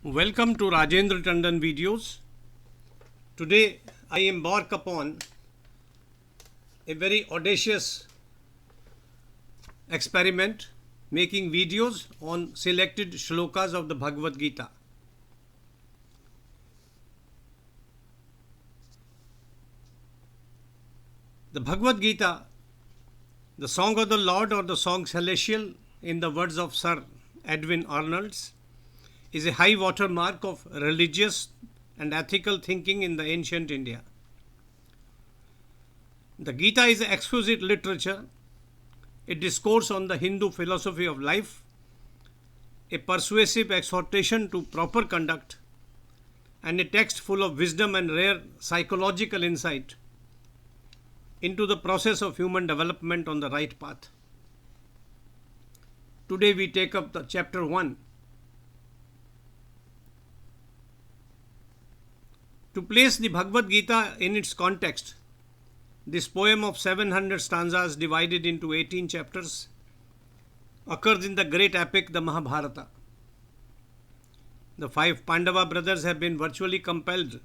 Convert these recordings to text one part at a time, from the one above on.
Welcome to Rajendra Tandon videos. Today I embark upon a very audacious experiment, making videos on selected shlokas of the Bhagavad Gita. The Bhagavad Gita, the Song of the Lord or the Song Celestial in the words of Sir Edwin Arnold, is a high water mark of religious and ethical thinking in the ancient India. The Gita is exquisite literature, a discourse on the Hindu philosophy of life, a persuasive exhortation to proper conduct, and a text full of wisdom and rare psychological insight into the process of human development on the right path. Today we take up the chapter 1. To place the Bhagavad Gita in its context, this poem of 700 stanzas divided into 18 chapters occurs in the great epic, the Mahabharata. The 5 Pandava brothers have been virtually compelled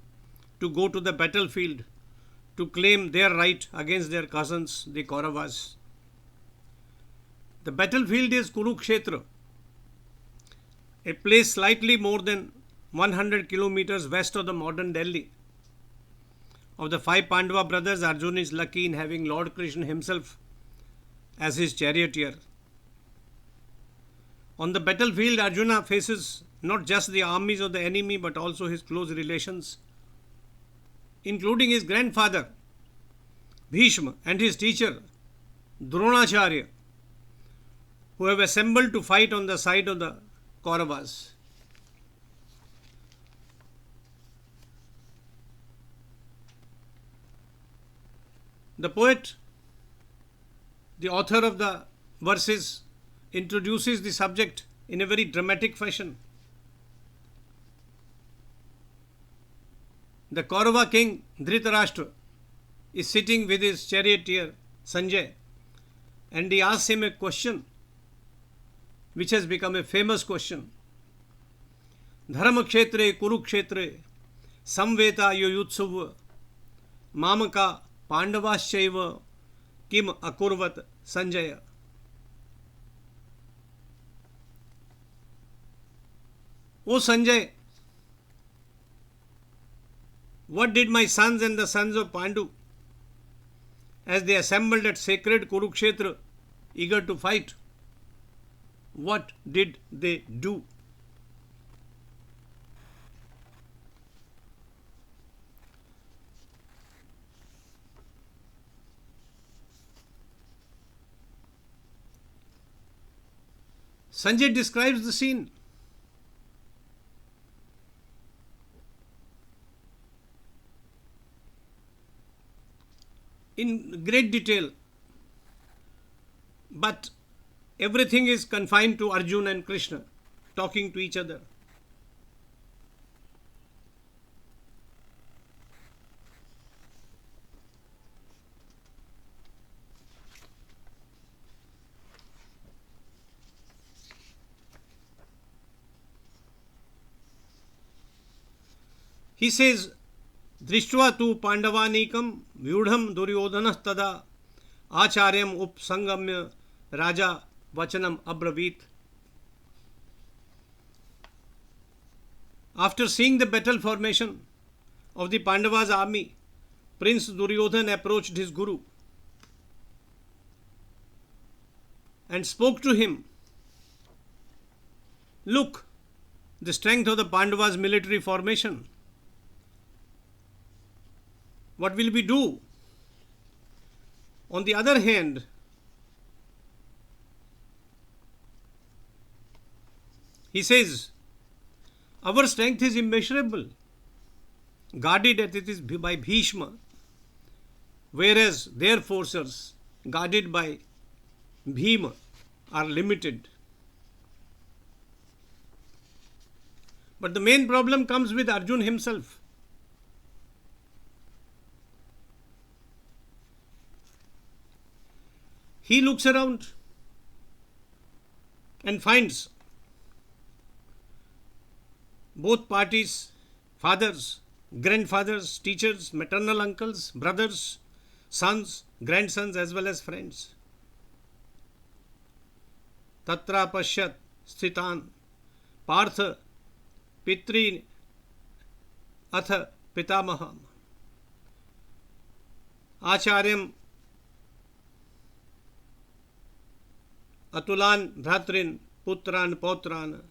to go to the battlefield to claim their right against their cousins, the Kauravas. The battlefield is Kurukshetra, a place slightly more than 100 kilometers west of the modern Delhi. Of the 5 Pandava brothers, Arjuna is lucky in having Lord Krishna himself as his charioteer. On the battlefield, Arjuna faces not just the armies of the enemy but also his close relations, including his grandfather Bhishma and his teacher Dronacharya, who have assembled to fight on the side of the Kauravas. The poet, the author of the verses, introduces the subject in a very dramatic fashion. The Kaurava king Dhritarashtra is sitting with his charioteer Sanjay, and he asks him a question which has become a famous question. Dharmakshetre Kurukshetre samveta yuyutsuv mamaka Pandavaschaiva kim akurvat Sanjaya. O Sanjay, what did my sons and the sons of Pandu, as they assembled at sacred Kurukshetra, eager to fight, what did they do? Sanjay describes the scene. In great detail, but everything is confined to Arjuna and Krishna talking to each other. He says, Drishtva tu Pandavanikam vyudham Duryodhanah tada acharyam upsangamya raja vachanam abravit. After seeing the battle formation of the Pandavas' army, Prince Duryodhan approached his guru and spoke to him. Look, the strength of the Pandavas' military formation. What will we do? On the other hand, he says, our strength is immeasurable, guarded as it is by Bhishma, whereas their forces, guarded by Bhima, are limited. But the main problem comes with Arjuna himself. He looks around and finds Both parties, fathers, grandfathers, teachers, maternal uncles, brothers, sons, grandsons, as well as friends. Tatra pashyat sthitan partha pitrin atha pitamaham acharyam atulan bhratrin putran pautran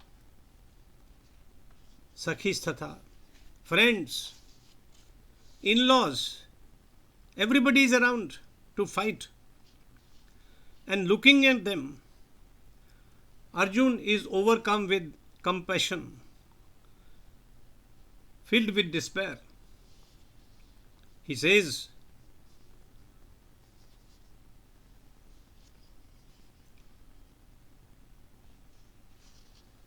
sakhisthatha. Friends, in-laws, everybody is around to fight. And looking at them, Arjun is overcome with compassion, filled with despair. He says,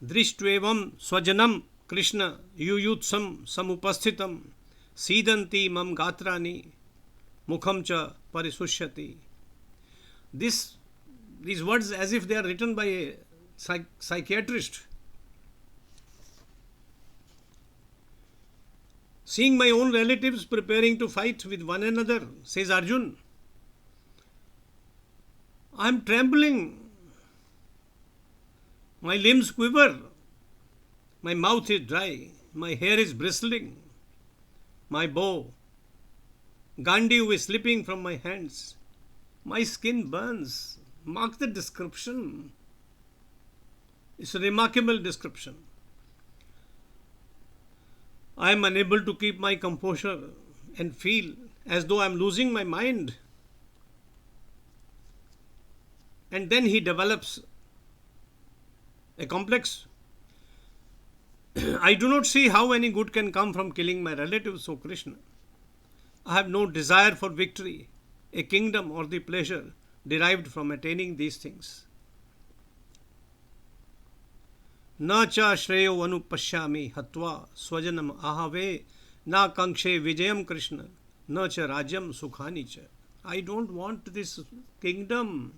Drishtvevam swajanam Krishna yuyutsam samupasthitam sidanti mam gatrani mukham cha parisushyati. These words as if they are written by a psychiatrist. Seeing my own relatives preparing to fight with one another, says Arjun, I am trembling. My limbs quiver. My mouth is dry. My hair is bristling. My bow, Gandiv, is slipping from my hands. My skin burns. Mark the description. It's a remarkable description. I am unable to keep my composure and feel as though I am losing my mind. And then he develops a complex. I do not see how any good can come from killing my relatives, O Krishna. I have no desire for victory, a kingdom, or the pleasure derived from attaining these things. Na cha shreyo anupashyami hatva swajanam ahave na kankshe vijayam Krishna na cha rajyam sukhani cha. I don't want this kingdom.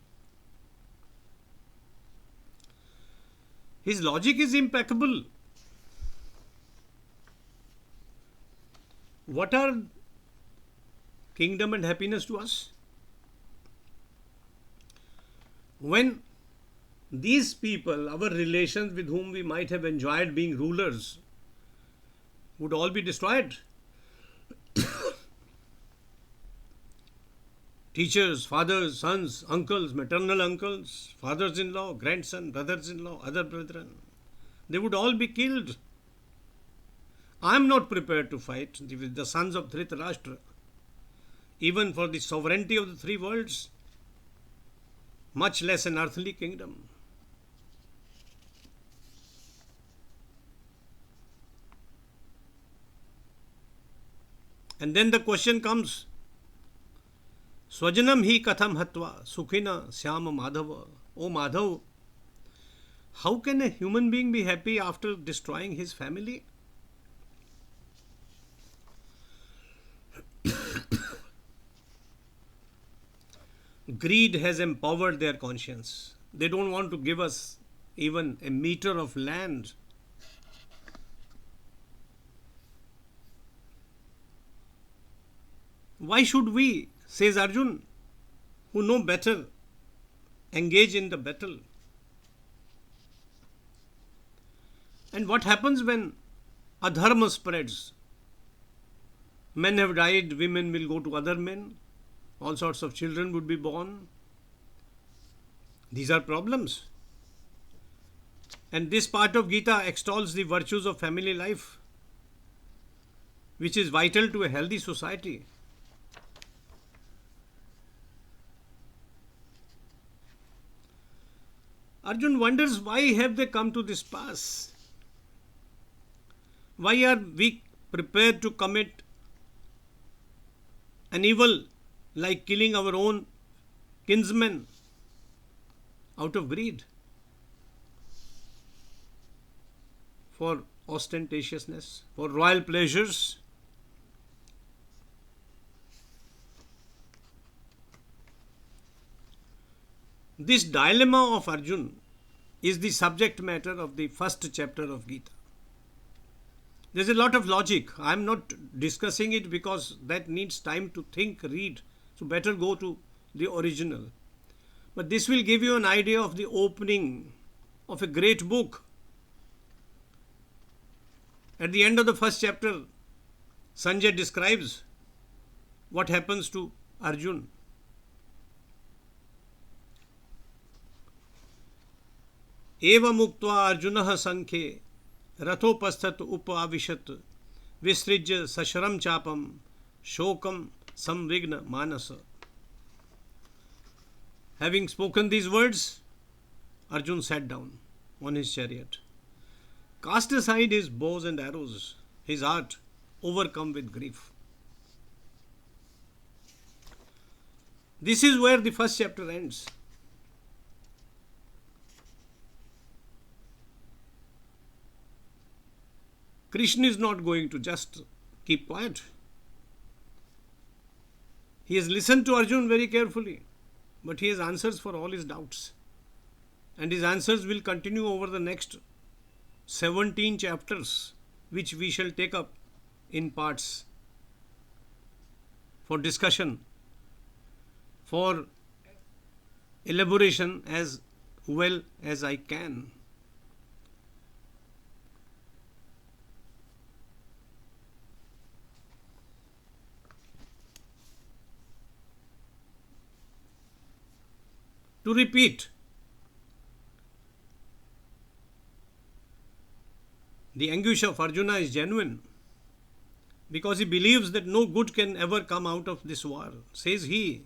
His logic is impeccable. What are kingdom and happiness to us? When these people, our relations with whom we might have enjoyed being rulers, would all be destroyed. Teachers, fathers, sons, uncles, maternal uncles, fathers-in-law, grandson, brothers-in-law, other brethren, they would all be killed. I am not prepared to fight with the sons of Dhritarashtra, even for the sovereignty of the three worlds, much less an earthly kingdom. And then the question comes, Swajanam hi katham hatva sukhina syama madhava. O Madhav, how can a human being be happy after destroying his family? Greed has empowered their conscience. They don't want to give us even a meter of land. Why should we, says Arjun, who know better, engage in the battle? And what happens when adharma spreads? Men have died, women will go to other men, all sorts of children would be born. These are problems. And this part of Gita extols the virtues of family life, which is vital to a healthy society. Arjun wonders, why have they come to this pass? Why are we prepared to commit an evil like killing our own kinsmen out of greed, for ostentatiousness, for royal pleasures? This dilemma of Arjun is the subject matter of the first chapter of Gita. There's a lot of logic. I'm not discussing it because that needs time to think, read. So better go to the original. But this will give you an idea of the opening of a great book. At the end of the first chapter, Sanjay describes what happens to Arjuna. Eva muktva Arjunah sankhe rathopasthat upavishat visrijya sashram chapam shokam samvigna manasa. Having spoken these words, Arjun sat down on his chariot, cast aside his bows and arrows, his heart overcome with grief. This is where the first chapter ends. Krishna is not going to just keep quiet. He has listened to Arjuna very carefully, but he has answers for all his doubts. And his answers will continue over the next 17 chapters, which we shall take up in parts for discussion, for elaboration as well as I can. To repeat, the anguish of Arjuna is genuine because he believes that no good can ever come out of this war, says he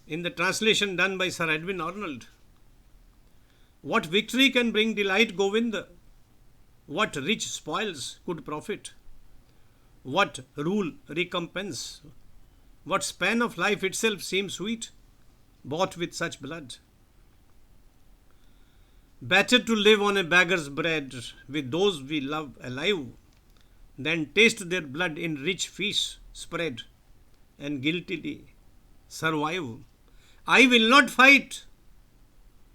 in the translation done by Sir Edwin Arnold. What victory can bring delight, Govinda? What rich spoils could profit? What rule recompense? What span of life itself seems sweet, bought with such blood? Better to live on a beggar's bread with those we love alive than taste their blood in rich feasts spread and guiltily survive. I will not fight,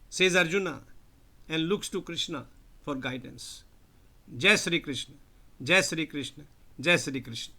says Arjuna, and looks to Krishna for guidance. Jai Sri Krishna, Jai Sri Krishna, Jai Sri Krishna.